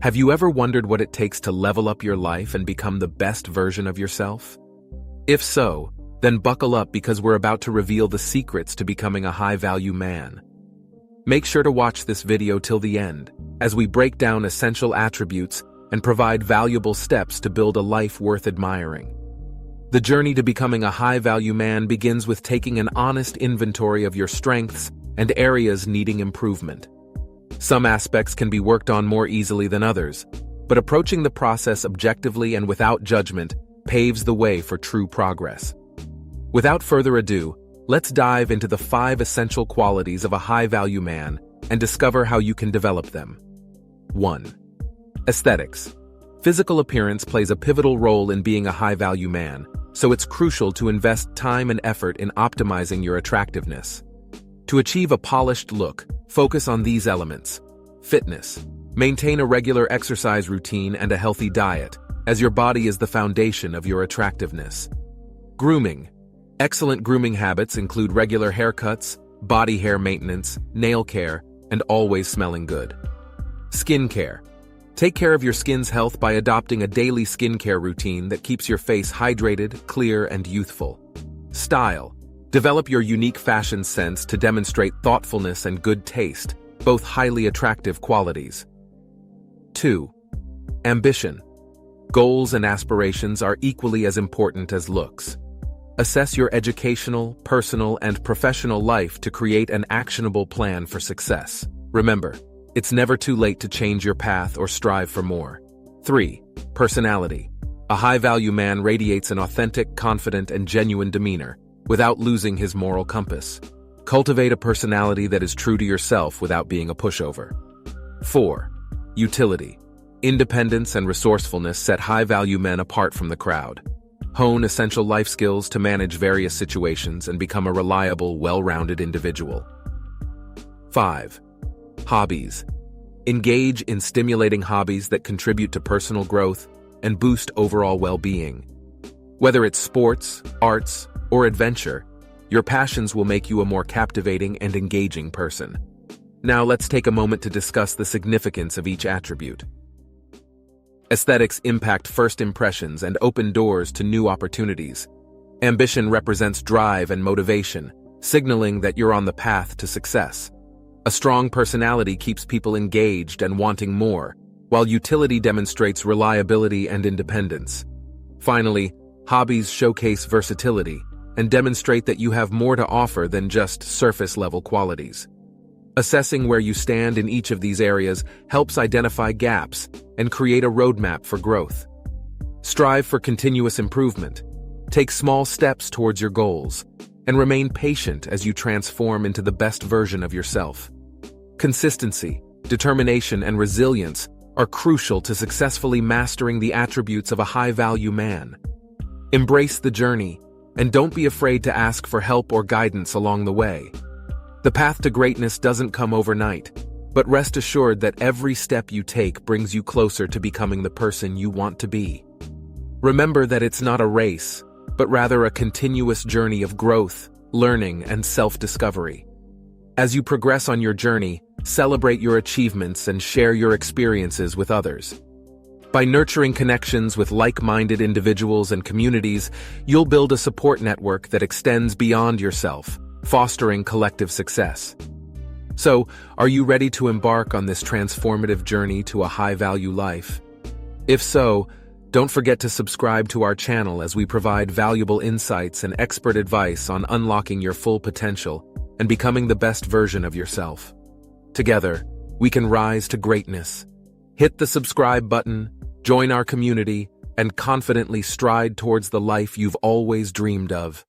Have you ever wondered what it takes to level up your life and become the best version of yourself? If so, then buckle up because we're about to reveal the secrets to becoming a high-value man. Make sure to watch this video till the end, as we break down essential attributes and provide valuable steps to build a life worth admiring. The journey to becoming a high-value man begins with taking an honest inventory of your strengths and areas needing improvement. Some aspects can be worked on more easily than others, but approaching the process objectively and without judgment paves the way for true progress. Without further ado, let's dive into the 5 essential qualities of a high-value man and discover how you can develop them. 1. Aesthetics. Physical appearance plays a pivotal role in being a high-value man, so it's crucial to invest time and effort in optimizing your attractiveness. To achieve a polished look, focus on these elements. Fitness. Maintain a regular exercise routine and a healthy diet, as your body is the foundation of your attractiveness. Grooming. Excellent grooming habits include regular haircuts, body hair maintenance, nail care, and always smelling good. Skincare. Take care of your skin's health by adopting a daily skincare routine that keeps your face hydrated, clear, and youthful. Style. Develop your unique fashion sense to demonstrate thoughtfulness and good taste, both highly attractive qualities. 2. Ambition. Goals and aspirations are equally as important as looks. Assess your educational, personal, and professional life to create an actionable plan for success. Remember, it's never too late to change your path or strive for more. 3. Personality. A high-value man radiates an authentic, confident, and genuine demeanor, without losing his moral compass. Cultivate a personality that is true to yourself without being a pushover. 4. Utility. Independence and resourcefulness set high-value men apart from the crowd. Hone essential life skills to manage various situations and become a reliable, well-rounded individual. 5. Hobbies. Engage in stimulating hobbies that contribute to personal growth and boost overall well-being. Whether it's sports, arts, or adventure, your passions will make you a more captivating and engaging person. Now let's take a moment to discuss the significance of each attribute. Aesthetics impact first impressions and open doors to new opportunities. Ambition represents drive and motivation, signaling that you're on the path to success. A strong personality keeps people engaged and wanting more, while utility demonstrates reliability and independence. Finally, hobbies showcase versatility and demonstrate that you have more to offer than just surface-level qualities. Assessing where you stand in each of these areas helps identify gaps and create a roadmap for growth. Strive for continuous improvement. Take small steps towards your goals, and remain patient as you transform into the best version of yourself. Consistency, determination, and resilience are crucial to successfully mastering the attributes of a high-value man. Embrace the journey, and don't be afraid to ask for help or guidance along the way. The path to greatness doesn't come overnight, but rest assured that every step you take brings you closer to becoming the person you want to be. Remember that it's not a race, but rather a continuous journey of growth, learning, and self-discovery. As you progress on your journey, celebrate your achievements and share your experiences with others. By nurturing connections with like-minded individuals and communities, you'll build a support network that extends beyond yourself, fostering collective success. So, are you ready to embark on this transformative journey to a high-value life? If so, don't forget to subscribe to our channel as we provide valuable insights and expert advice on unlocking your full potential and becoming the best version of yourself. Together, we can rise to greatness. Hit the subscribe button, join our community, and confidently stride towards the life you've always dreamed of.